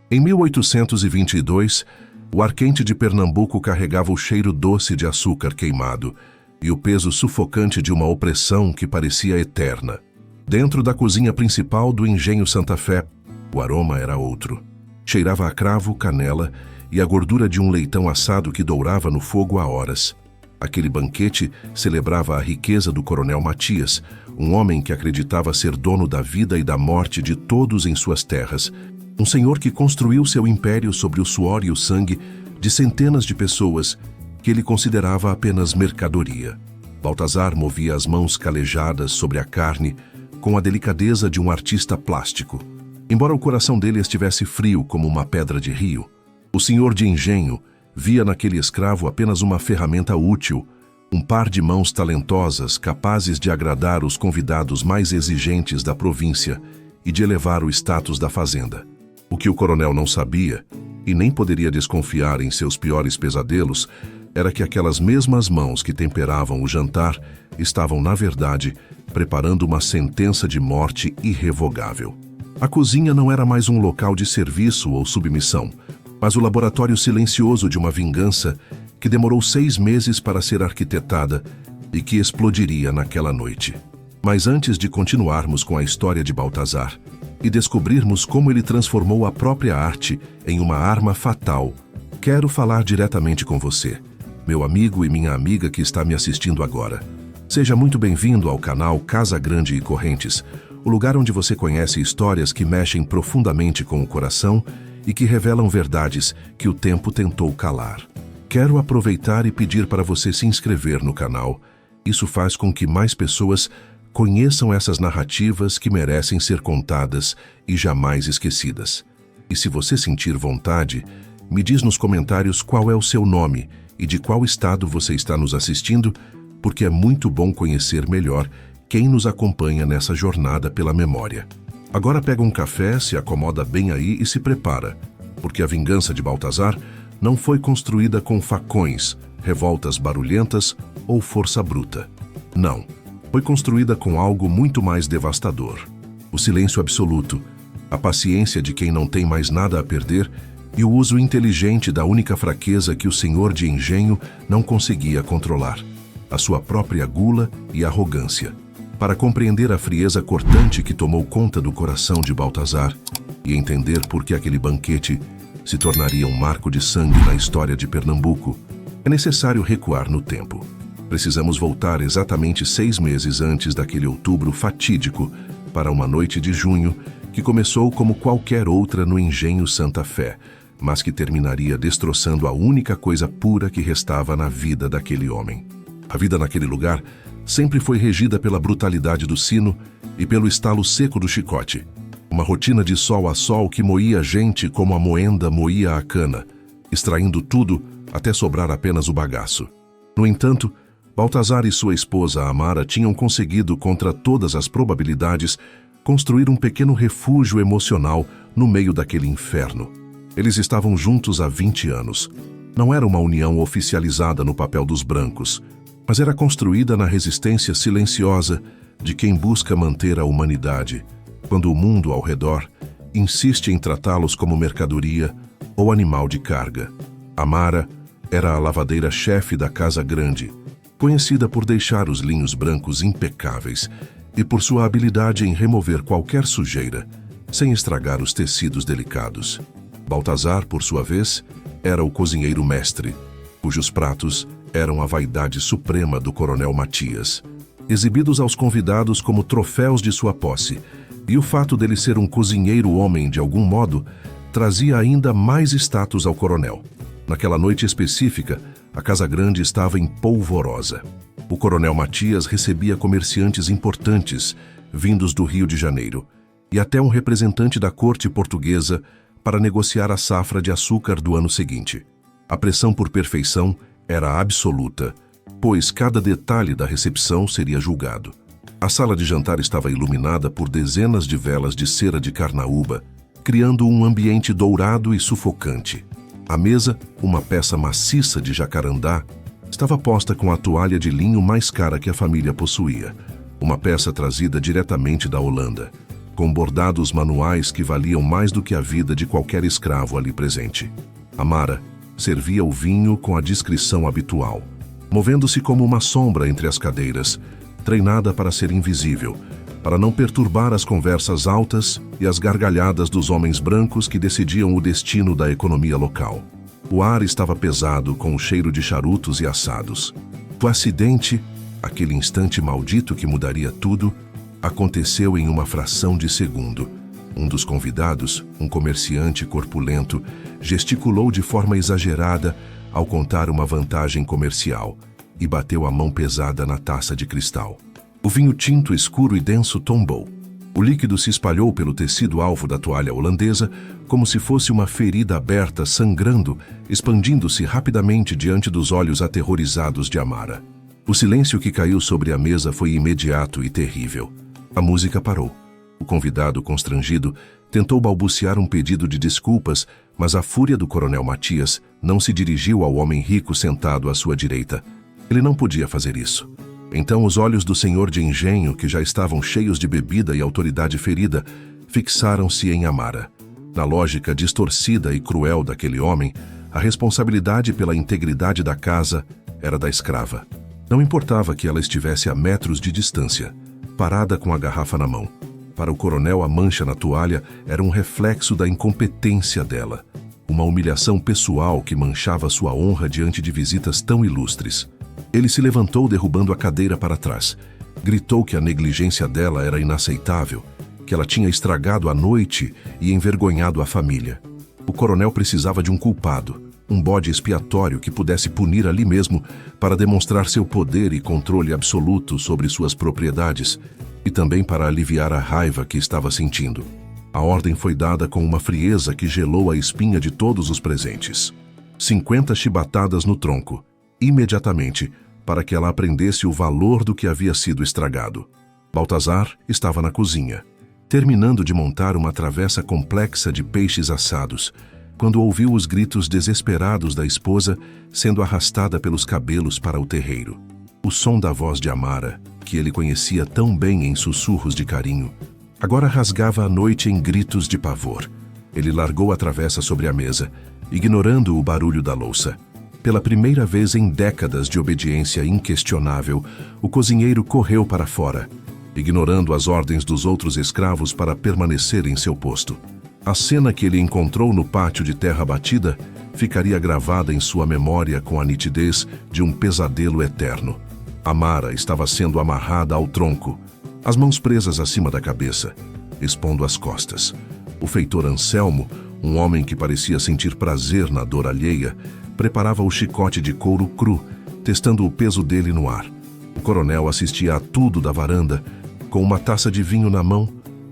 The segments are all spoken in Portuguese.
Em 1822, o ar quente de Pernambuco carregava o cheiro doce de açúcar queimado e o peso sufocante de uma opressão que parecia eterna. Dentro da cozinha principal do Engenho Santa Fé, o aroma era outro. Cheirava a cravo, canela e a gordura de um leitão assado que dourava no fogo há horas. Aquele banquete celebrava a riqueza do Coronel Matias, um homem que acreditava ser dono da vida e da morte de todos em suas terras. Um senhor que construiu seu império sobre o suor e o sangue de centenas de pessoas que ele considerava apenas mercadoria. Baltazar movia as mãos calejadas sobre a carne com a delicadeza de um artista plástico. Embora o coração dele estivesse frio como uma pedra de rio, o senhor de engenho via naquele escravo apenas uma ferramenta útil, um par de mãos talentosas capazes de agradar os convidados mais exigentes da província e de elevar o status da fazenda. O que o coronel não sabia, e nem poderia desconfiar em seus piores pesadelos, era que aquelas mesmas mãos que temperavam o jantar estavam, na verdade, preparando uma sentença de morte irrevogável. A cozinha não era mais um local de serviço ou submissão, mas o laboratório silencioso de uma vingança que demorou 6 meses para ser arquitetada e que explodiria naquela noite. Mas antes de continuarmos com a história de Baltazar e descobrirmos como ele transformou a própria arte em uma arma fatal, quero falar diretamente com você, meu amigo e minha amiga que está me assistindo agora. Seja muito bem-vindo ao canal Casa Grande e Correntes, o lugar onde você conhece histórias que mexem profundamente com o coração e que revelam verdades que o tempo tentou calar. Quero aproveitar e pedir para você se inscrever no canal. Isso faz com que mais pessoas conheçam essas narrativas que merecem ser contadas e jamais esquecidas. E se você sentir vontade, me diz nos comentários qual é o seu nome e de qual estado você está nos assistindo, porque é muito bom conhecer melhor quem nos acompanha nessa jornada pela memória. Agora pega um café, se acomoda bem aí e se prepara, porque a vingança de Baltazar não foi construída com facões, revoltas barulhentas ou força bruta. Não, foi construída com algo muito mais devastador. O silêncio absoluto, a paciência de quem não tem mais nada a perder e o uso inteligente da única fraqueza que o senhor de engenho não conseguia controlar, a sua própria gula e arrogância. Para compreender a frieza cortante que tomou conta do coração de Baltazar e entender por que aquele banquete se tornaria um marco de sangue na história de Pernambuco, é necessário recuar no tempo. Precisamos voltar exatamente 6 meses antes daquele outubro fatídico para uma noite de junho que começou como qualquer outra no Engenho Santa Fé, mas que terminaria destroçando a única coisa pura que restava na vida daquele homem. A vida naquele lugar sempre foi regida pela brutalidade do sino e pelo estalo seco do chicote. Uma rotina de sol a sol que moía a gente como a moenda moía a cana, extraindo tudo até sobrar apenas o bagaço. No entanto, Baltazar e sua esposa Amara tinham conseguido, contra todas as probabilidades, construir um pequeno refúgio emocional no meio daquele inferno. Eles estavam juntos há 20 anos. Não era uma união oficializada no papel dos brancos, mas era construída na resistência silenciosa de quem busca manter a humanidade, quando o mundo ao redor insiste em tratá-los como mercadoria ou animal de carga. Amara era a lavadeira-chefe da Casa Grande, conhecida por deixar os linhos brancos impecáveis e por sua habilidade em remover qualquer sujeira, sem estragar os tecidos delicados. Baltazar, por sua vez, era o cozinheiro mestre, cujos pratos eram a vaidade suprema do Coronel Matias, exibidos aos convidados como troféus de sua posse, e o fato dele ser um cozinheiro homem de algum modo trazia ainda mais status ao coronel. Naquela noite específica, a Casa Grande estava em polvorosa. O Coronel Matias recebia comerciantes importantes, vindos do Rio de Janeiro, e até um representante da corte portuguesa para negociar a safra de açúcar do ano seguinte. A pressão por perfeição era absoluta, pois cada detalhe da recepção seria julgado. A sala de jantar estava iluminada por dezenas de velas de cera de carnaúba, criando um ambiente dourado e sufocante. À mesa, uma peça maciça de jacarandá estava posta com a toalha de linho mais cara que a família possuía, uma peça trazida diretamente da Holanda. com bordados manuais que valiam mais do que a vida de qualquer escravo ali presente. Amara servia o vinho com a discrição habitual, movendo-se como uma sombra entre as cadeiras, treinada para ser invisível, para não perturbar as conversas altas e as gargalhadas dos homens brancos que decidiam o destino da economia local. O ar estava pesado com o cheiro de charutos e assados. O acidente, aquele instante maldito que mudaria tudo, aconteceu em uma fração de segundo. Um dos convidados, um comerciante corpulento, gesticulou de forma exagerada ao contar uma vantagem comercial e bateu a mão pesada na taça de cristal. O vinho tinto escuro e denso tombou. O líquido se espalhou pelo tecido alvo da toalha holandesa como se fosse uma ferida aberta sangrando, expandindo-se rapidamente diante dos olhos aterrorizados de Amara. O silêncio que caiu sobre a mesa foi imediato e terrível. A música parou. O convidado, constrangido, tentou balbuciar um pedido de desculpas, mas a fúria do coronel Matias não se dirigiu ao homem rico sentado à sua direita. Ele não podia fazer isso. Então os olhos do senhor de engenho, que já estavam cheios de bebida e autoridade ferida, fixaram-se em Amara. Na lógica distorcida e cruel daquele homem, a responsabilidade pela integridade da casa era da escrava. Não importava que ela estivesse a metros de distância, parada com a garrafa na mão. Para o coronel, a mancha na toalha era um reflexo da incompetência dela. Uma humilhação pessoal que manchava sua honra diante de visitas tão ilustres. Ele se levantou derrubando a cadeira para trás. Gritou que a negligência dela era inaceitável, que ela tinha estragado a noite e envergonhado a família. O coronel precisava de um culpado, um bode expiatório que pudesse punir ali mesmo para demonstrar seu poder e controle absoluto sobre suas propriedades e também para aliviar a raiva que estava sentindo. A ordem foi dada com uma frieza que gelou a espinha de todos os presentes. 50 chibatadas no tronco, imediatamente, para que ela aprendesse o valor do que havia sido estragado. Baltazar estava na cozinha, terminando de montar uma travessa complexa de peixes assados, quando ouviu os gritos desesperados da esposa sendo arrastada pelos cabelos para o terreiro. O som da voz de Amara, que ele conhecia tão bem em sussurros de carinho, agora rasgava a noite em gritos de pavor. Ele largou a travessa sobre a mesa, ignorando o barulho da louça. Pela primeira vez em décadas de obediência inquestionável, o cozinheiro correu para fora, ignorando as ordens dos outros escravos para permanecer em seu posto. A cena que ele encontrou no pátio de terra batida ficaria gravada em sua memória com a nitidez de um pesadelo eterno. Amara estava sendo amarrada ao tronco, as mãos presas acima da cabeça, expondo as costas. O feitor Anselmo, um homem que parecia sentir prazer na dor alheia, preparava o chicote de couro cru, testando o peso dele no ar. O coronel assistia a tudo da varanda, com uma taça de vinho na mão,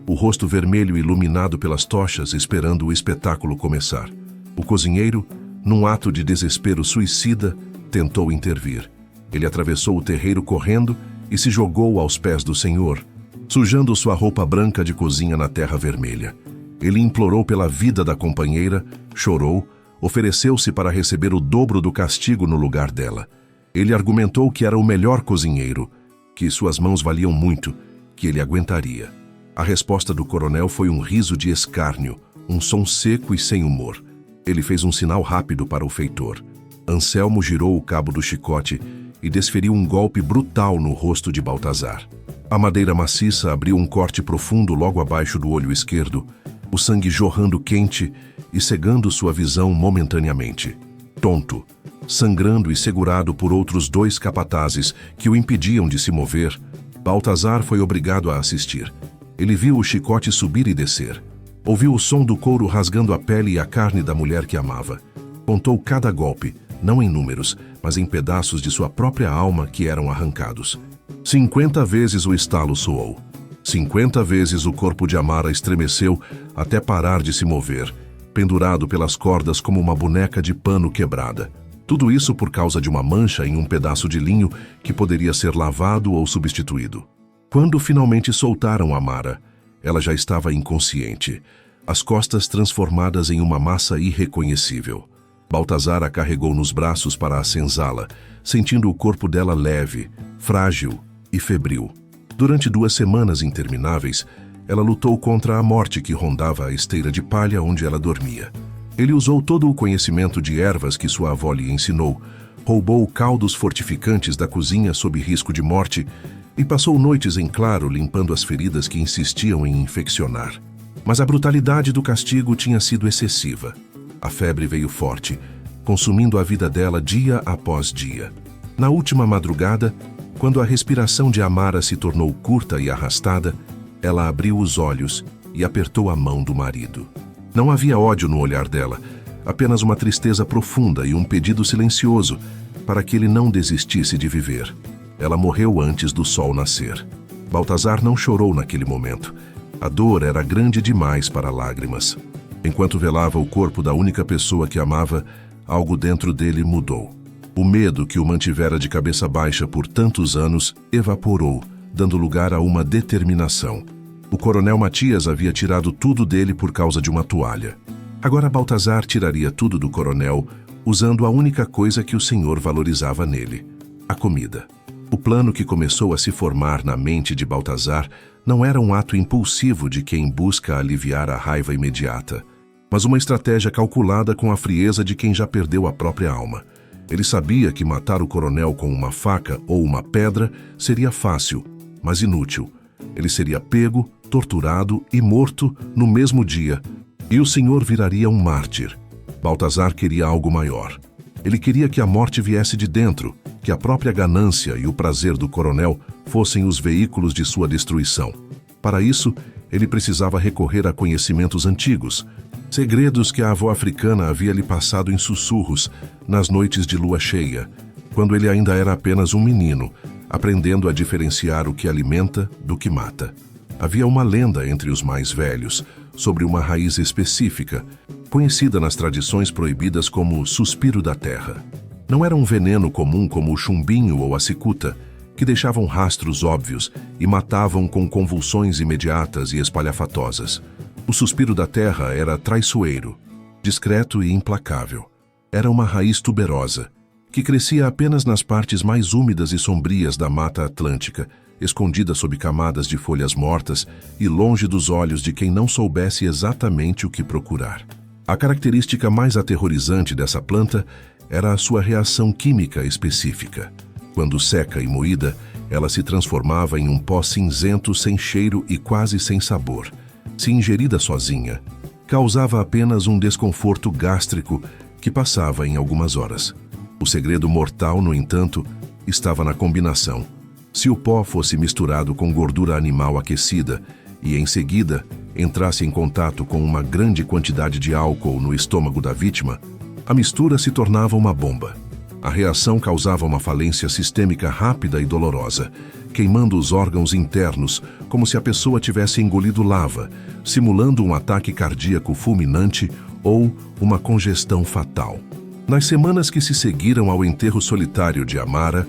o rosto vermelho iluminado pelas tochas, esperando o espetáculo começar. O cozinheiro, num ato de desespero suicida, tentou intervir. Ele atravessou o terreiro correndo e se jogou aos pés do senhor, sujando sua roupa branca de cozinha na terra vermelha. Ele implorou pela vida da companheira, chorou, ofereceu-se para receber o dobro do castigo no lugar dela. Ele argumentou que era o melhor cozinheiro, que suas mãos valiam muito, que ele aguentaria. A resposta do coronel foi um riso de escárnio, um som seco e sem humor. Ele fez um sinal rápido para o feitor. Anselmo girou o cabo do chicote e desferiu um golpe brutal no rosto de Baltazar. A madeira maciça abriu um corte profundo logo abaixo do olho esquerdo, o sangue jorrando quente e cegando sua visão momentaneamente. Tonto, sangrando e segurado por outros 2 capatazes que o impediam de se mover, Baltazar foi obrigado a assistir. Ele viu o chicote subir e descer. Ouviu o som do couro rasgando a pele e a carne da mulher que amava. Contou cada golpe, não em números, mas em pedaços de sua própria alma que eram arrancados. 50 vezes o estalo soou. 50 vezes o corpo de Amara estremeceu até parar de se mover, pendurado pelas cordas como uma boneca de pano quebrada. Tudo isso por causa de uma mancha em um pedaço de linho que poderia ser lavado ou substituído. Quando finalmente soltaram Amara, ela já estava inconsciente, as costas transformadas em uma massa irreconhecível. Baltazar a carregou nos braços para a senzala, sentindo o corpo dela leve, frágil e febril. Durante 2 semanas intermináveis, ela lutou contra a morte que rondava a esteira de palha onde ela dormia. Ele usou todo o conhecimento de ervas que sua avó lhe ensinou, roubou caldos fortificantes da cozinha sob risco de morte e passou noites em claro limpando as feridas que insistiam em infeccionar. Mas a brutalidade do castigo tinha sido excessiva. A febre veio forte, consumindo a vida dela dia após dia. Na última madrugada, quando a respiração de Amara se tornou curta e arrastada, ela abriu os olhos e apertou a mão do marido. Não havia ódio no olhar dela, apenas uma tristeza profunda e um pedido silencioso para que ele não desistisse de viver. Ela morreu antes do sol nascer. Baltazar não chorou naquele momento. A dor era grande demais para lágrimas. Enquanto velava o corpo da única pessoa que amava, algo dentro dele mudou. O medo que o mantivera de cabeça baixa por tantos anos evaporou, dando lugar a uma determinação. O coronel Matias havia tirado tudo dele por causa de uma toalha. Agora Baltazar tiraria tudo do coronel, usando a única coisa que o senhor valorizava nele: a comida. O plano que começou a se formar na mente de Baltazar não era um ato impulsivo de quem busca aliviar a raiva imediata, mas uma estratégia calculada com a frieza de quem já perdeu a própria alma. Ele sabia que matar o coronel com uma faca ou uma pedra seria fácil, mas inútil. Ele seria pego, torturado e morto no mesmo dia, e o senhor viraria um mártir. Baltazar queria algo maior. Ele queria que a morte viesse de dentro, que a própria ganância e o prazer do coronel fossem os veículos de sua destruição. Para isso, ele precisava recorrer a conhecimentos antigos, segredos que a avó africana havia lhe passado em sussurros nas noites de lua cheia, quando ele ainda era apenas um menino, aprendendo a diferenciar o que alimenta do que mata. Havia uma lenda entre os mais velhos sobre uma raiz específica, conhecida nas tradições proibidas como suspiro da terra. Não era um veneno comum como o chumbinho ou a cicuta, que deixavam rastros óbvios e matavam com convulsões imediatas e espalhafatosas. O suspiro da terra era traiçoeiro, discreto e implacável. Era uma raiz tuberosa, que crescia apenas nas partes mais úmidas e sombrias da Mata Atlântica, escondida sob camadas de folhas mortas e longe dos olhos de quem não soubesse exatamente o que procurar. A característica mais aterrorizante dessa planta era a sua reação química específica. Quando seca e moída, ela se transformava em um pó cinzento sem cheiro e quase sem sabor. Se ingerida sozinha, causava apenas um desconforto gástrico que passava em algumas horas. O segredo mortal, no entanto, estava na combinação. Se o pó fosse misturado com gordura animal aquecida e, em seguida, entrasse em contato com uma grande quantidade de álcool no estômago da vítima, a mistura se tornava uma bomba. A reação causava uma falência sistêmica rápida e dolorosa, queimando os órgãos internos como se a pessoa tivesse engolido lava, simulando um ataque cardíaco fulminante ou uma congestão fatal. Nas semanas que se seguiram ao enterro solitário de Amara,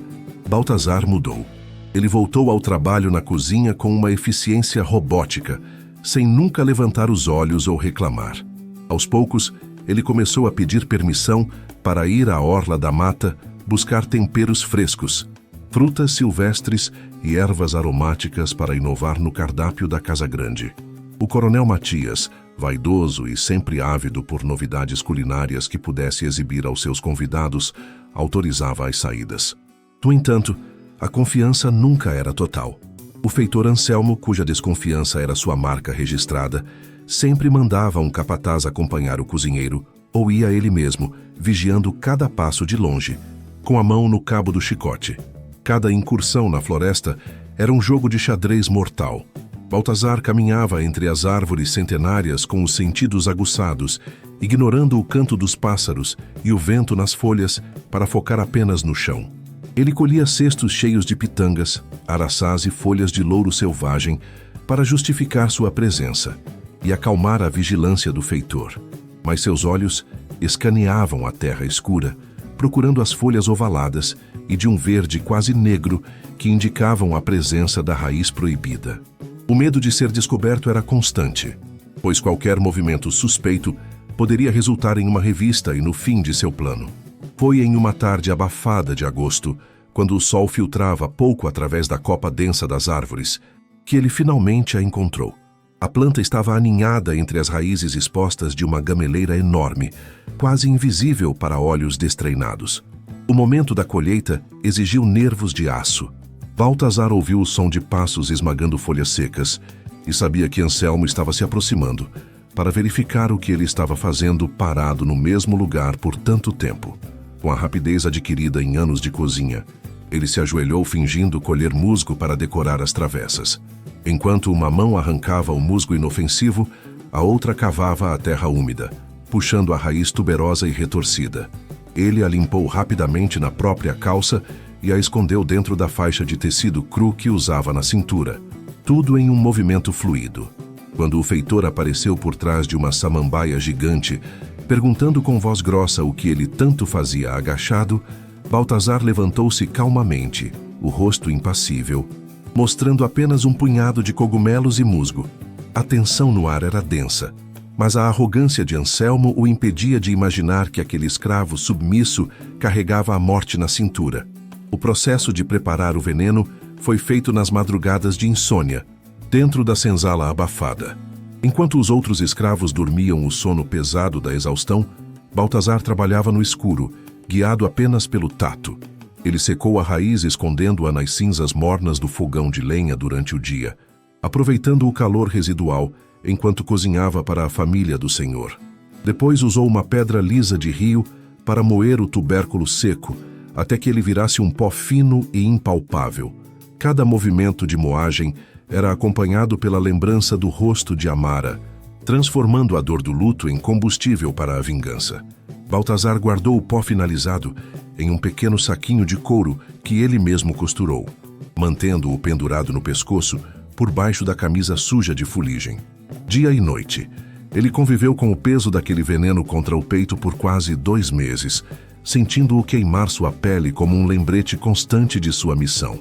Baltazar mudou. Ele voltou ao trabalho na cozinha com uma eficiência robótica, sem nunca levantar os olhos ou reclamar. Aos poucos, ele começou a pedir permissão para ir à orla da mata buscar temperos frescos, frutas silvestres e ervas aromáticas para inovar no cardápio da Casa Grande. O coronel Matias, vaidoso e sempre ávido por novidades culinárias que pudesse exibir aos seus convidados, autorizava as saídas. No entanto, a confiança nunca era total. O feitor Anselmo, cuja desconfiança era sua marca registrada, sempre mandava um capataz acompanhar o cozinheiro, ou ia ele mesmo, vigiando cada passo de longe, com a mão no cabo do chicote. Cada incursão na floresta era um jogo de xadrez mortal. Baltazar caminhava entre as árvores centenárias com os sentidos aguçados, ignorando o canto dos pássaros e o vento nas folhas para focar apenas no chão. Ele colhia cestos cheios de pitangas, araçás e folhas de louro selvagem para justificar sua presença e acalmar a vigilância do feitor. Mas seus olhos escaneavam a terra escura, procurando as folhas ovaladas e de um verde quase negro que indicavam a presença da raiz proibida. O medo de ser descoberto era constante, pois qualquer movimento suspeito poderia resultar em uma revista e no fim de seu plano. Foi em uma tarde abafada de agosto, quando o sol filtrava pouco através da copa densa das árvores, que ele finalmente a encontrou. A planta estava aninhada entre as raízes expostas de uma gameleira enorme, quase invisível para olhos destreinados. O momento da colheita exigiu nervos de aço. Baltazar ouviu o som de passos esmagando folhas secas e sabia que Anselmo estava se aproximando para verificar o que ele estava fazendo parado no mesmo lugar por tanto tempo. Com a rapidez adquirida em anos de cozinha, ele se ajoelhou fingindo colher musgo para decorar as travessas. Enquanto uma mão arrancava o musgo inofensivo, a outra cavava a terra úmida, puxando a raiz tuberosa e retorcida. Ele a limpou rapidamente na própria calça e a escondeu dentro da faixa de tecido cru que usava na cintura. Tudo em um movimento fluido. Quando o feitor apareceu por trás de uma samambaia gigante, perguntando com voz grossa o que ele tanto fazia agachado, Baltazar levantou-se calmamente, o rosto impassível, mostrando apenas um punhado de cogumelos e musgo. A tensão no ar era densa, mas a arrogância de Anselmo o impedia de imaginar que aquele escravo submisso carregava a morte na cintura. O processo de preparar o veneno foi feito nas madrugadas de insônia, dentro da senzala abafada. Enquanto os outros escravos dormiam o sono pesado da exaustão, Baltazar trabalhava no escuro, guiado apenas pelo tato. Ele secou a raiz escondendo-a nas cinzas mornas do fogão de lenha durante o dia, aproveitando o calor residual enquanto cozinhava para a família do senhor. Depois usou uma pedra lisa de rio para moer o tubérculo seco, até que ele virasse um pó fino e impalpável. Cada movimento de moagem era acompanhado pela lembrança do rosto de Amara, transformando a dor do luto em combustível para a vingança. Baltazar guardou o pó finalizado em um pequeno saquinho de couro que ele mesmo costurou, mantendo-o pendurado no pescoço por baixo da camisa suja de fuligem. Dia e noite, ele conviveu com o peso daquele veneno contra o peito por quase 2 meses, sentindo-o queimar sua pele como um lembrete constante de sua missão.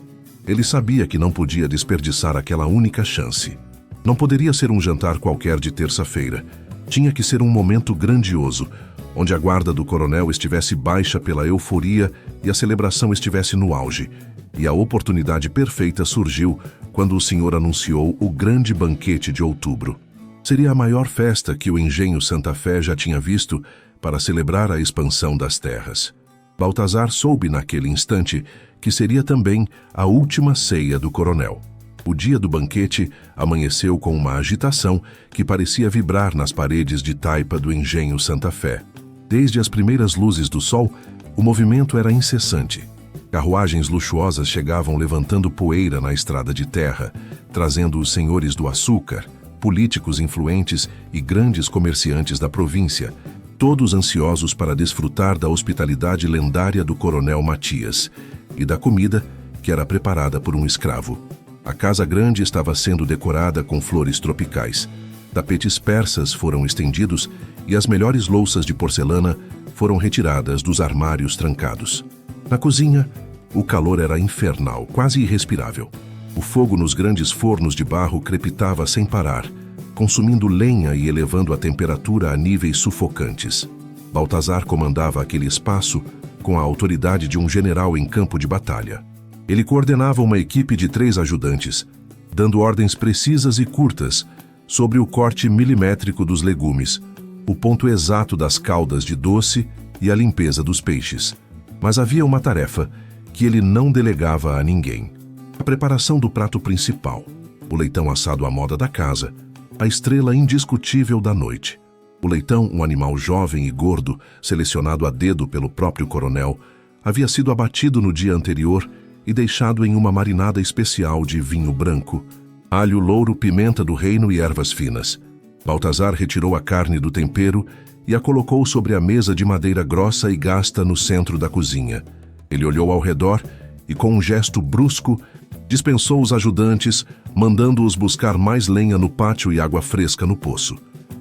Ele sabia que não podia desperdiçar aquela única chance. Não poderia ser um jantar qualquer de terça-feira. Tinha que ser um momento grandioso, onde a guarda do coronel estivesse baixa pela euforia e a celebração estivesse no auge. E a oportunidade perfeita surgiu quando o senhor anunciou o grande banquete de outubro. Seria a maior festa que o engenho Santa Fé já tinha visto para celebrar a expansão das terras. Baltazar soube naquele instante que seria também a última ceia do coronel. O dia do banquete amanheceu com uma agitação que parecia vibrar nas paredes de taipa do engenho Santa Fé. Desde as primeiras luzes do sol, o movimento era incessante. Carruagens luxuosas chegavam levantando poeira na estrada de terra, trazendo os senhores do açúcar, políticos influentes e grandes comerciantes da província, todos ansiosos para desfrutar da hospitalidade lendária do coronel Matias e da comida que era preparada por um escravo. A casa grande estava sendo decorada com flores tropicais. Tapetes persas foram estendidos e as melhores louças de porcelana foram retiradas dos armários trancados. Na cozinha, o calor era infernal, quase irrespirável. O fogo nos grandes fornos de barro crepitava sem parar, consumindo lenha e elevando a temperatura a níveis sufocantes. Baltazar comandava aquele espaço com a autoridade de um general em campo de batalha. Ele coordenava uma equipe de 3 ajudantes, dando ordens precisas e curtas sobre o corte milimétrico dos legumes, o ponto exato das caldas de doce e a limpeza dos peixes. Mas havia uma tarefa que ele não delegava a ninguém: a preparação do prato principal, o leitão assado à moda da casa, a estrela indiscutível da noite. O leitão, um animal jovem e gordo, selecionado a dedo pelo próprio coronel, havia sido abatido no dia anterior e deixado em uma marinada especial de vinho branco, alho, louro, pimenta do reino e ervas finas. Baltazar retirou a carne do tempero e a colocou sobre a mesa de madeira grossa e gasta no centro da cozinha. Ele olhou ao redor e, com um gesto brusco, dispensou os ajudantes, mandando-os buscar mais lenha no pátio e água fresca no poço.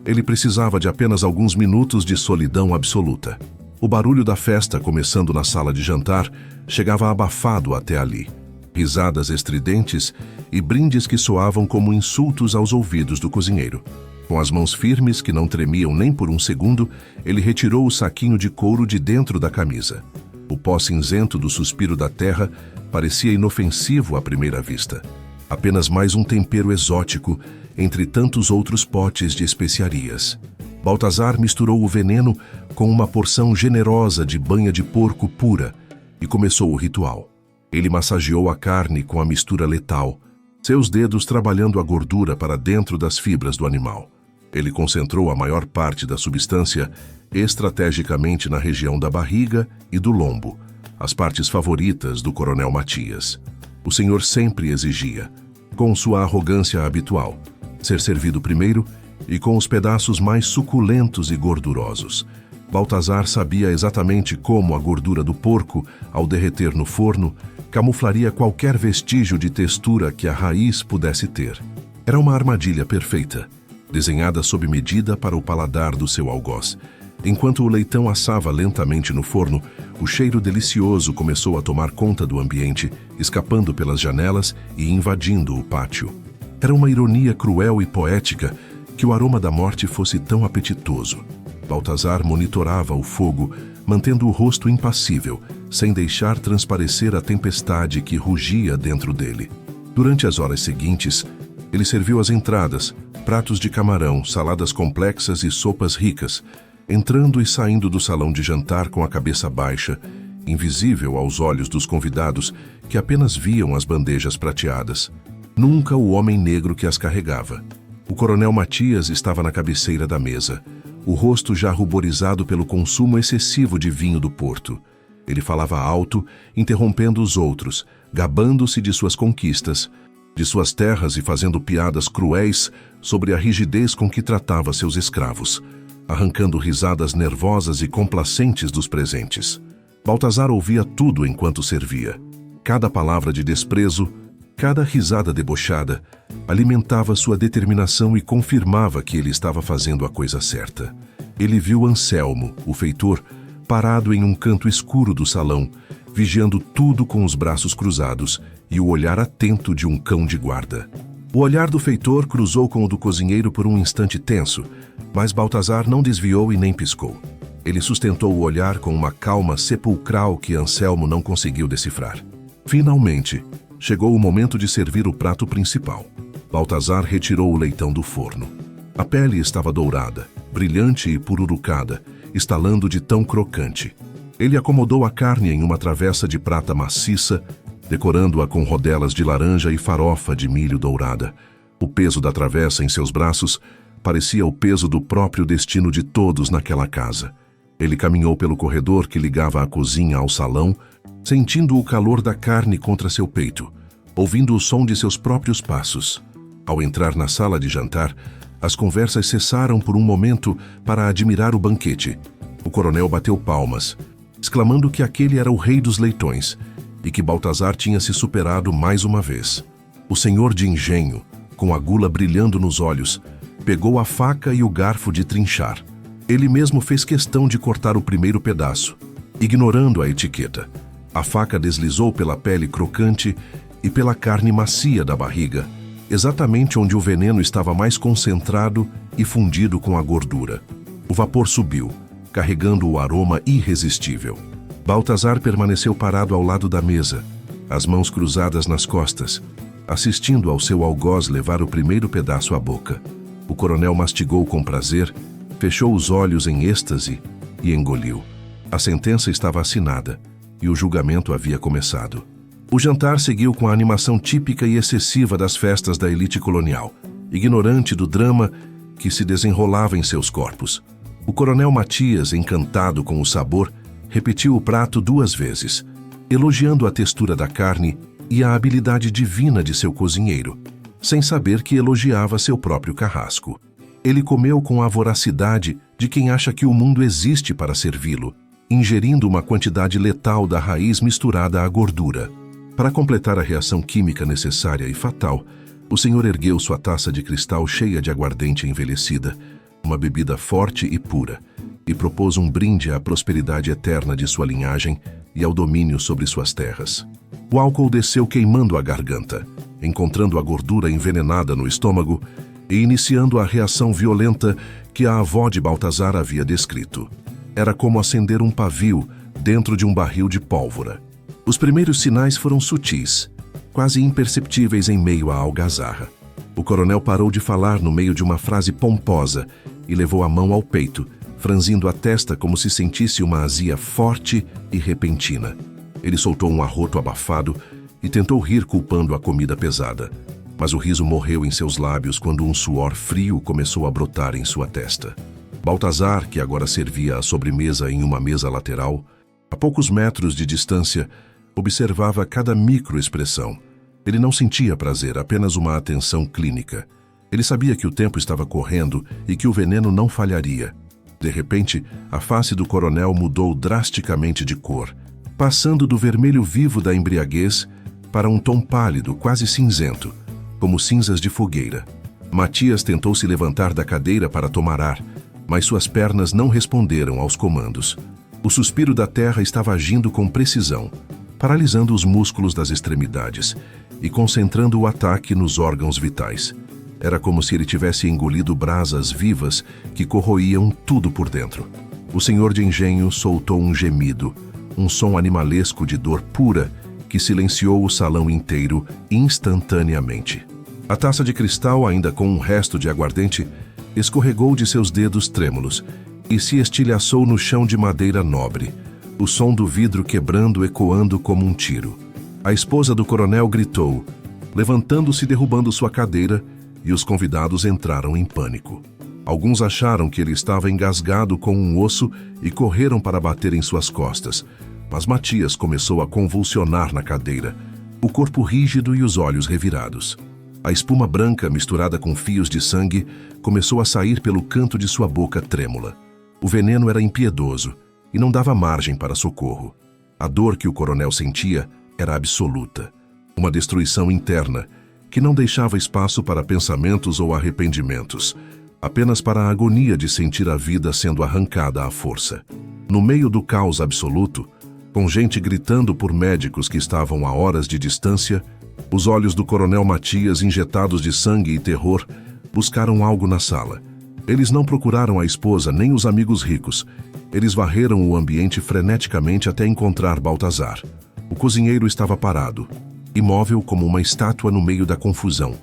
Ele precisava de apenas alguns minutos de solidão absoluta. O barulho da festa, começando na sala de jantar, chegava abafado até ali. Risadas estridentes e brindes que soavam como insultos aos ouvidos do cozinheiro. Com as mãos firmes, que não tremiam nem por um segundo, ele retirou o saquinho de couro de dentro da camisa. O pó cinzento do suspiro da terra parecia inofensivo à primeira vista. Apenas mais um tempero exótico entre tantos outros potes de especiarias. Baltazar misturou o veneno com uma porção generosa de banha de porco pura e começou o ritual. Ele massageou a carne com a mistura letal, seus dedos trabalhando a gordura para dentro das fibras do animal. Ele concentrou a maior parte da substância estrategicamente na região da barriga e do lombo, as partes favoritas do Coronel Matias. O senhor sempre exigia, com sua arrogância habitual, ser servido primeiro e com os pedaços mais suculentos e gordurosos. Baltazar sabia exatamente como a gordura do porco, ao derreter no forno, camuflaria qualquer vestígio de textura que a raiz pudesse ter. Era uma armadilha perfeita, desenhada sob medida para o paladar do seu algoz. Enquanto o leitão assava lentamente no forno, o cheiro delicioso começou a tomar conta do ambiente, escapando pelas janelas e invadindo o pátio. Era uma ironia cruel e poética que o aroma da morte fosse tão apetitoso. Baltazar monitorava o fogo, mantendo o rosto impassível, sem deixar transparecer a tempestade que rugia dentro dele. Durante as horas seguintes, ele serviu as entradas, pratos de camarão, saladas complexas e sopas ricas, entrando e saindo do salão de jantar com a cabeça baixa, invisível aos olhos dos convidados que apenas viam as bandejas prateadas. Nunca o homem negro que as carregava. O Coronel Matias estava na cabeceira da mesa, o rosto já ruborizado pelo consumo excessivo de vinho do Porto. Ele falava alto, interrompendo os outros, gabando-se de suas conquistas, de suas terras e fazendo piadas cruéis sobre a rigidez com que tratava seus escravos, arrancando risadas nervosas e complacentes dos presentes. Baltazar ouvia tudo enquanto servia. Cada palavra de desprezo, cada risada debochada, alimentava sua determinação e confirmava que ele estava fazendo a coisa certa. Ele viu Anselmo, o feitor, parado em um canto escuro do salão, vigiando tudo com os braços cruzados e o olhar atento de um cão de guarda. O olhar do feitor cruzou com o do cozinheiro por um instante tenso, mas Baltazar não desviou e nem piscou. Ele sustentou o olhar com uma calma sepulcral que Anselmo não conseguiu decifrar. Finalmente, chegou o momento de servir o prato principal. Baltazar retirou o leitão do forno. A pele estava dourada, brilhante e pururucada, estalando de tão crocante. Ele acomodou a carne em uma travessa de prata maciça, decorando-a com rodelas de laranja e farofa de milho dourada. O peso da travessa em seus braços parecia o peso do próprio destino de todos naquela casa. Ele caminhou pelo corredor que ligava a cozinha ao salão, sentindo o calor da carne contra seu peito, ouvindo o som de seus próprios passos. Ao entrar na sala de jantar, as conversas cessaram por um momento para admirar o banquete. O coronel bateu palmas, exclamando que aquele era o rei dos leitões e que Baltazar tinha se superado mais uma vez. O senhor de engenho, com a gula brilhando nos olhos, pegou a faca e o garfo de trinchar. Ele mesmo fez questão de cortar o primeiro pedaço, ignorando a etiqueta. A faca deslizou pela pele crocante e pela carne macia da barriga, exatamente onde o veneno estava mais concentrado e fundido com a gordura. O vapor subiu, carregando o aroma irresistível. Baltazar permaneceu parado ao lado da mesa, as mãos cruzadas nas costas, assistindo ao seu algoz levar o primeiro pedaço à boca. O coronel mastigou com prazer, fechou os olhos em êxtase e engoliu. A sentença estava assinada e o julgamento havia começado. O jantar seguiu com a animação típica e excessiva das festas da elite colonial, ignorante do drama que se desenrolava em seus corpos. O coronel Matias, encantado com o sabor, repetiu o prato 2 vezes, elogiando a textura da carne e a habilidade divina de seu cozinheiro, sem saber que elogiava seu próprio carrasco. Ele comeu com a voracidade de quem acha que o mundo existe para servi-lo, ingerindo uma quantidade letal da raiz misturada à gordura. Para completar a reação química necessária e fatal, o senhor ergueu sua taça de cristal cheia de aguardente envelhecida, uma bebida forte e pura, e propôs um brinde à prosperidade eterna de sua linhagem e ao domínio sobre suas terras. O álcool desceu queimando a garganta, encontrando a gordura envenenada no estômago e iniciando a reação violenta que a avó de Baltazar havia descrito. Era como acender um pavio dentro de um barril de pólvora. Os primeiros sinais foram sutis, quase imperceptíveis em meio à algazarra. O coronel parou de falar no meio de uma frase pomposa e levou a mão ao peito, franzindo a testa como se sentisse uma azia forte e repentina. Ele soltou um arroto abafado e tentou rir culpando a comida pesada. Mas o riso morreu em seus lábios quando um suor frio começou a brotar em sua testa. Baltazar, que agora servia a sobremesa em uma mesa lateral, a poucos metros de distância, observava cada microexpressão. Ele não sentia prazer, apenas uma atenção clínica. Ele sabia que o tempo estava correndo e que o veneno não falharia. De repente, a face do coronel mudou drasticamente de cor, passando do vermelho vivo da embriaguez para um tom pálido, quase cinzento, como cinzas de fogueira. Matias tentou se levantar da cadeira para tomar ar, mas suas pernas não responderam aos comandos. O suspiro da terra estava agindo com precisão, paralisando os músculos das extremidades e concentrando o ataque nos órgãos vitais. Era como se ele tivesse engolido brasas vivas que corroíam tudo por dentro. O senhor de engenho soltou um gemido, um som animalesco de dor pura que silenciou o salão inteiro instantaneamente. A taça de cristal, ainda com um resto de aguardente, escorregou de seus dedos trêmulos e se estilhaçou no chão de madeira nobre, o som do vidro quebrando ecoando como um tiro. A esposa do coronel gritou, levantando-se e derrubando sua cadeira, e os convidados entraram em pânico. Alguns acharam que ele estava engasgado com um osso e correram para bater em suas costas, mas Matias começou a convulsionar na cadeira, o corpo rígido e os olhos revirados. A espuma branca, misturada com fios de sangue, começou a sair pelo canto de sua boca trêmula. O veneno era impiedoso e não dava margem para socorro. A dor que o coronel sentia era absoluta. Uma destruição interna que não deixava espaço para pensamentos ou arrependimentos, apenas para a agonia de sentir a vida sendo arrancada à força. No meio do caos absoluto, com gente gritando por médicos que estavam a horas de distância, os olhos do coronel Matias, injetados de sangue e terror, buscaram algo na sala. Eles não procuraram a esposa nem os amigos ricos. Eles varreram o ambiente freneticamente até encontrar Baltazar. O cozinheiro estava parado, imóvel como uma estátua no meio da confusão.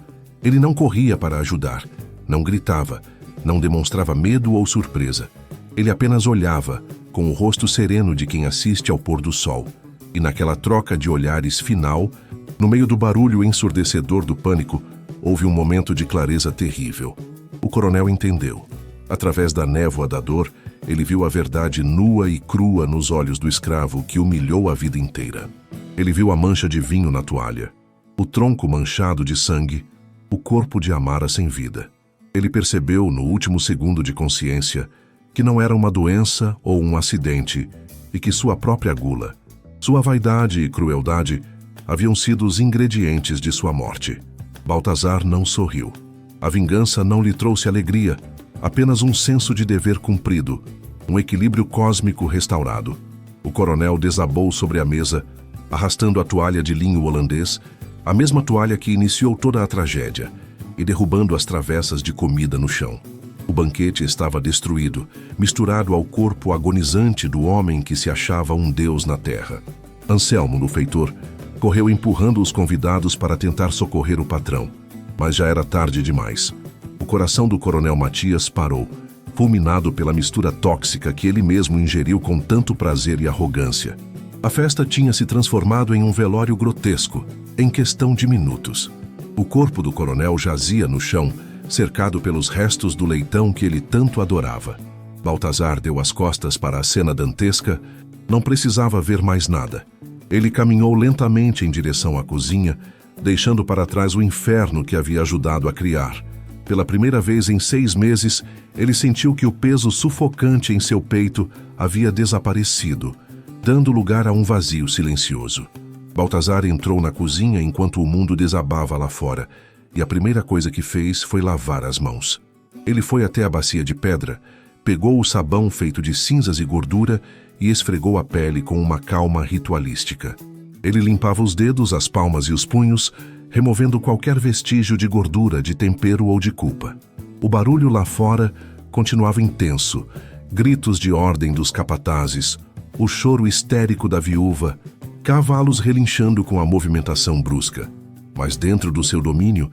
Ele não corria para ajudar, não gritava, não demonstrava medo ou surpresa. Ele apenas olhava, com o rosto sereno de quem assiste ao pôr do sol. E naquela troca de olhares final, no meio do barulho ensurdecedor do pânico, houve um momento de clareza terrível. O coronel entendeu. Através da névoa da dor, ele viu a verdade nua e crua nos olhos do escravo que humilhou a vida inteira. Ele viu a mancha de vinho na toalha, o tronco manchado de sangue, o corpo de Amara sem vida. Ele percebeu, no último segundo de consciência, que não era uma doença ou um acidente e que sua própria gula, sua vaidade e crueldade haviam sido os ingredientes de sua morte. Baltazar não sorriu. A vingança não lhe trouxe alegria, apenas um senso de dever cumprido, um equilíbrio cósmico restaurado. O coronel desabou sobre a mesa, arrastando a toalha de linho holandês, a mesma toalha que iniciou toda a tragédia, e derrubando as travessas de comida no chão. O banquete estava destruído, misturado ao corpo agonizante do homem que se achava um deus na terra. Anselmo, no feitor, correu empurrando os convidados para tentar socorrer o patrão, mas já era tarde demais. O coração do coronel Matias parou, fulminado pela mistura tóxica que ele mesmo ingeriu com tanto prazer e arrogância. A festa tinha se transformado em um velório grotesco, em questão de minutos. O corpo do coronel jazia no chão, cercado pelos restos do leitão que ele tanto adorava. Baltazar deu as costas para a cena dantesca, não precisava ver mais nada. Ele caminhou lentamente em direção à cozinha, deixando para trás o inferno que havia ajudado a criar. Pela primeira vez em 6 meses, ele sentiu que o peso sufocante em seu peito havia desaparecido, dando lugar a um vazio silencioso. Baltazar entrou na cozinha enquanto o mundo desabava lá fora, e a primeira coisa que fez foi lavar as mãos. Ele foi até a bacia de pedra, pegou o sabão feito de cinzas e gordura e esfregou a pele com uma calma ritualística. Ele limpava os dedos, as palmas e os punhos, removendo qualquer vestígio de gordura, de tempero ou de culpa. O barulho lá fora continuava intenso, gritos de ordem dos capatazes, o choro histérico da viúva, cavalos relinchando com a movimentação brusca. Mas dentro do seu domínio,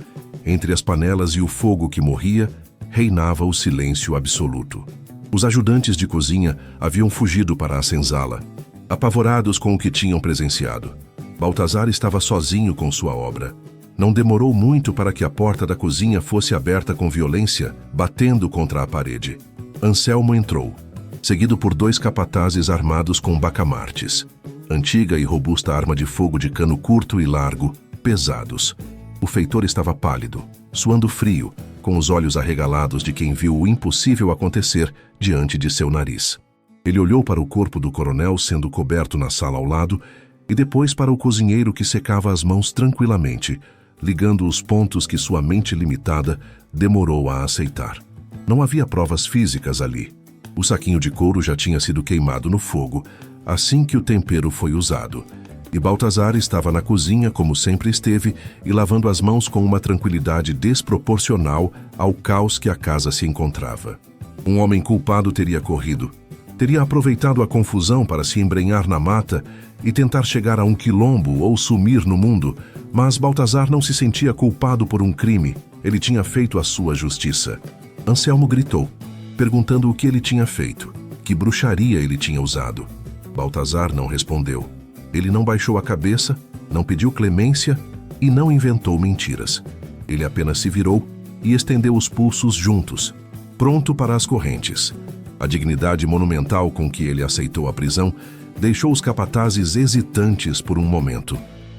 Entre as panelas e o fogo que morria, reinava o silêncio absoluto. Os ajudantes de cozinha haviam fugido para a senzala, apavorados com o que tinham presenciado. Baltazar estava sozinho com sua obra. Não demorou muito para que a porta da cozinha fosse aberta com violência, batendo contra a parede. Anselmo entrou, seguido por 2 capatazes armados com bacamartes, antiga e robusta arma de fogo de cano curto e largo, pesados. O feitor estava pálido, suando frio, com os olhos arregalados de quem viu o impossível acontecer diante de seu nariz. Ele olhou para o corpo do coronel sendo coberto na sala ao lado e depois para o cozinheiro que secava as mãos tranquilamente, ligando os pontos que sua mente limitada demorou a aceitar. Não havia provas físicas ali. O saquinho de couro já tinha sido queimado no fogo assim que o tempero foi usado. E Baltazar estava na cozinha, como sempre esteve, e lavando as mãos com uma tranquilidade desproporcional ao caos que a casa se encontrava. Um homem culpado teria corrido. Teria aproveitado a confusão para se embrenhar na mata e tentar chegar a um quilombo ou sumir no mundo, mas Baltazar não se sentia culpado por um crime. Ele tinha feito a sua justiça. Anselmo gritou, perguntando o que ele tinha feito, que bruxaria ele tinha usado. Baltazar não respondeu. Ele não baixou a cabeça, não pediu clemência e não inventou mentiras. Ele apenas se virou e estendeu os pulsos juntos, pronto para as correntes. A dignidade monumental com que ele aceitou a prisão deixou os capatazes hesitantes por um momento.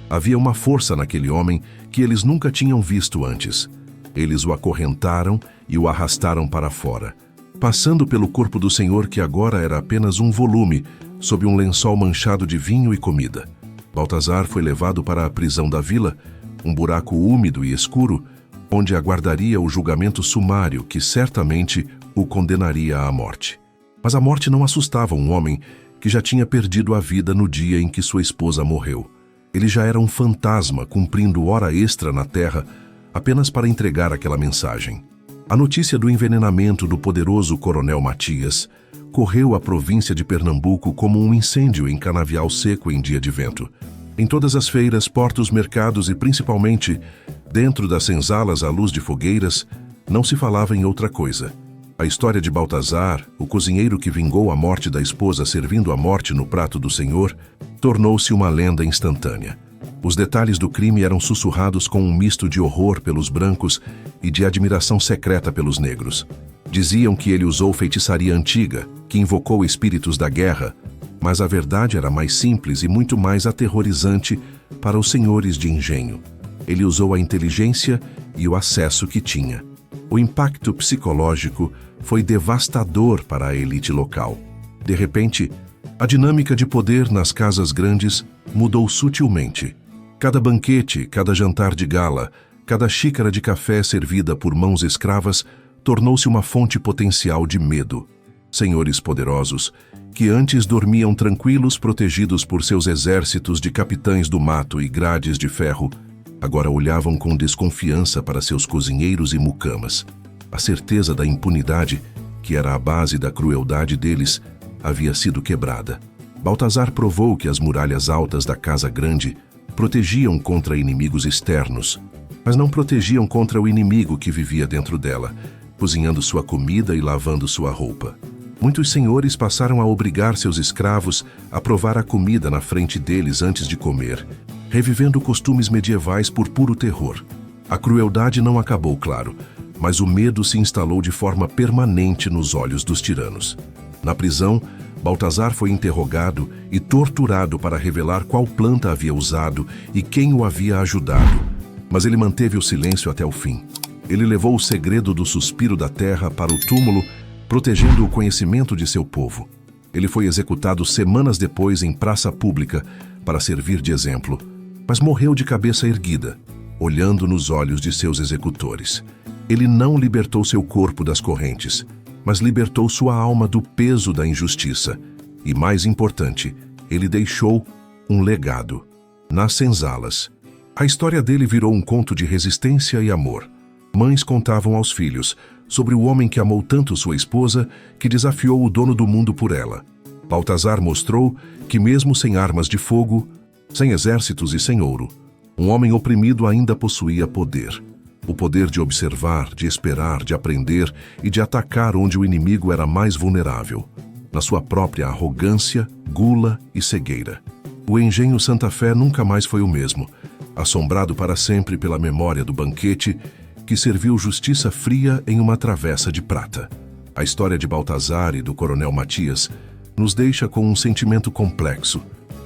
Havia uma força naquele homem que eles nunca tinham visto antes. Eles o acorrentaram e o arrastaram para fora, passando pelo corpo do Senhor que agora era apenas um volume, sob um lençol manchado de vinho e comida. Baltazar foi levado para a prisão da vila, um buraco úmido e escuro, onde aguardaria o julgamento sumário que certamente o condenaria à morte. Mas a morte não assustava um homem que já tinha perdido a vida no dia em que sua esposa morreu. Ele já era um fantasma cumprindo hora extra na terra apenas para entregar aquela mensagem. A notícia do envenenamento do poderoso coronel Matias correu a província de Pernambuco como um incêndio em canavial seco em dia de vento. Em todas as feiras, portos, mercados e principalmente dentro das senzalas à luz de fogueiras, não se falava em outra coisa. A história de Baltazar, o cozinheiro que vingou a morte da esposa servindo a morte no prato do Senhor, tornou-se uma lenda instantânea. Os detalhes do crime eram sussurrados com um misto de horror pelos brancos e de admiração secreta pelos negros. Diziam que ele usou feitiçaria antiga, que invocou espíritos da guerra, mas a verdade era mais simples e muito mais aterrorizante para os senhores de engenho. Ele usou a inteligência e o acesso que tinha. O impacto psicológico foi devastador para a elite local. De repente, a dinâmica de poder nas casas grandes mudou sutilmente. Cada banquete, cada jantar de gala, cada xícara de café servida por mãos escravas tornou-se uma fonte potencial de medo. Senhores poderosos, que antes dormiam tranquilos protegidos por seus exércitos de capitães do mato e grades de ferro, agora olhavam com desconfiança para seus cozinheiros e mucamas. A certeza da impunidade, que era a base da crueldade deles, havia sido quebrada. Baltazar provou que as muralhas altas da Casa Grande protegiam contra inimigos externos, mas não protegiam contra o inimigo que vivia dentro dela, cozinhando sua comida e lavando sua roupa. Muitos senhores passaram a obrigar seus escravos a provar a comida na frente deles antes de comer, revivendo costumes medievais por puro terror. A crueldade não acabou, claro, mas o medo se instalou de forma permanente nos olhos dos tiranos. Na prisão, Baltazar foi interrogado e torturado para revelar qual planta havia usado e quem o havia ajudado, mas ele manteve o silêncio até o fim. Ele levou o segredo do suspiro da terra para o túmulo, protegendo o conhecimento de seu povo. Ele foi executado semanas depois em praça pública para servir de exemplo, mas morreu de cabeça erguida, olhando nos olhos de seus executores. Ele não libertou seu corpo das correntes, mas libertou sua alma do peso da injustiça. E, mais importante, ele deixou um legado. Nas senzalas, a história dele virou um conto de resistência e amor. Mães contavam aos filhos sobre o homem que amou tanto sua esposa que desafiou o dono do mundo por ela. Baltazar mostrou que mesmo sem armas de fogo, sem exércitos e sem ouro, um homem oprimido ainda possuía poder. O poder de observar, de esperar, de aprender e de atacar onde o inimigo era mais vulnerável, na sua própria arrogância, gula e cegueira. O engenho Santa Fé nunca mais foi o mesmo, assombrado para sempre pela memória do banquete que serviu justiça fria em uma travessa de prata. A história de Baltazar e do Coronel Matias nos deixa com um sentimento complexo,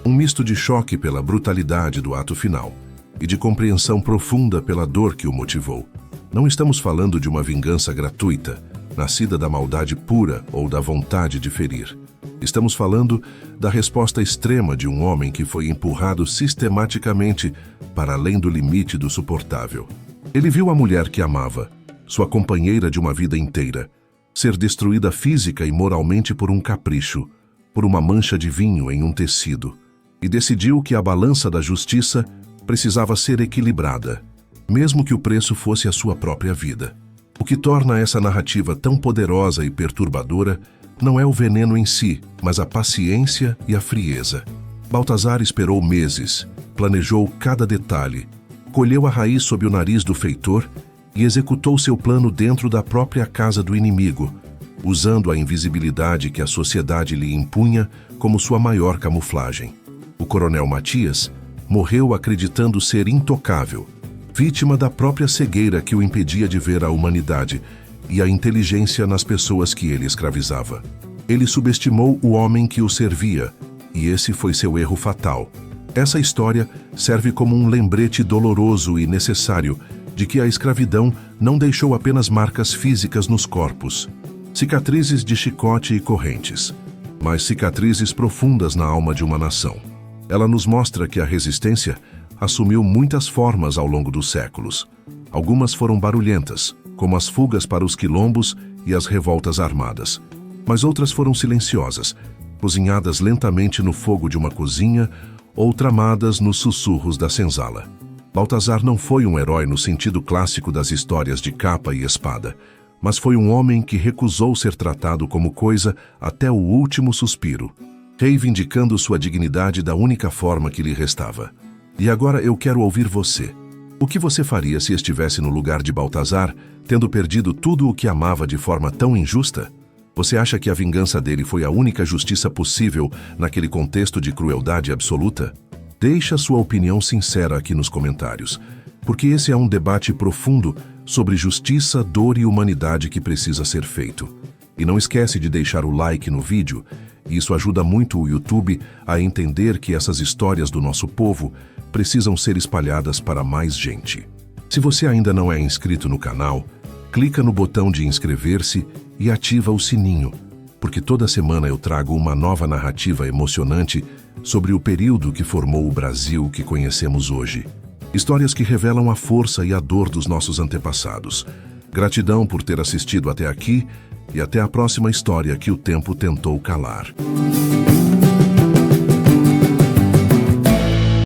um misto de choque pela brutalidade do ato final e de compreensão profunda pela dor que o motivou. Não estamos falando de uma vingança gratuita, nascida da maldade pura ou da vontade de ferir. Estamos falando da resposta extrema de um homem que foi empurrado sistematicamente para além do limite do suportável. Ele viu a mulher que amava, sua companheira de uma vida inteira, ser destruída física e moralmente por um capricho, por uma mancha de vinho em um tecido, e decidiu que a balança da justiça precisava ser equilibrada, mesmo que o preço fosse a sua própria vida. O que torna essa narrativa tão poderosa e perturbadora não é o veneno em si, mas a paciência e a frieza. Baltazar esperou meses, planejou cada detalhe, colheu a raiz sob o nariz do feitor e executou seu plano dentro da própria casa do inimigo, usando a invisibilidade que a sociedade lhe impunha como sua maior camuflagem. O Coronel Matias morreu acreditando ser intocável, vítima da própria cegueira que o impedia de ver a humanidade e a inteligência nas pessoas que ele escravizava. Ele subestimou o homem que o servia, e esse foi seu erro fatal. Essa história serve como um lembrete doloroso e necessário de que a escravidão não deixou apenas marcas físicas nos corpos, cicatrizes de chicote e correntes, mas cicatrizes profundas na alma de uma nação. Ela nos mostra que a resistência assumiu muitas formas ao longo dos séculos. Algumas foram barulhentas, como as fugas para os quilombos e as revoltas armadas. Mas outras foram silenciosas, cozinhadas lentamente no fogo de uma cozinha ou tramadas nos sussurros da senzala. Baltazar não foi um herói no sentido clássico das histórias de capa e espada, mas foi um homem que recusou ser tratado como coisa até o último suspiro, reivindicando sua dignidade da única forma que lhe restava. E agora eu quero ouvir você. O que você faria se estivesse no lugar de Baltazar, tendo perdido tudo o que amava de forma tão injusta? Você acha que a vingança dele foi a única justiça possível naquele contexto de crueldade absoluta? Deixe a sua opinião sincera aqui nos comentários, porque esse é um debate profundo sobre justiça, dor e humanidade que precisa ser feito. E não esquece de deixar o like no vídeo. Isso ajuda muito o YouTube a entender que essas histórias do nosso povo precisam ser espalhadas para mais gente. Se você ainda não é inscrito no canal, clica no botão de inscrever-se e ativa o sininho, porque toda semana eu trago uma nova narrativa emocionante sobre o período que formou o Brasil que conhecemos hoje. Histórias que revelam a força e a dor dos nossos antepassados. Gratidão por ter assistido até aqui e até a próxima história que o tempo tentou calar.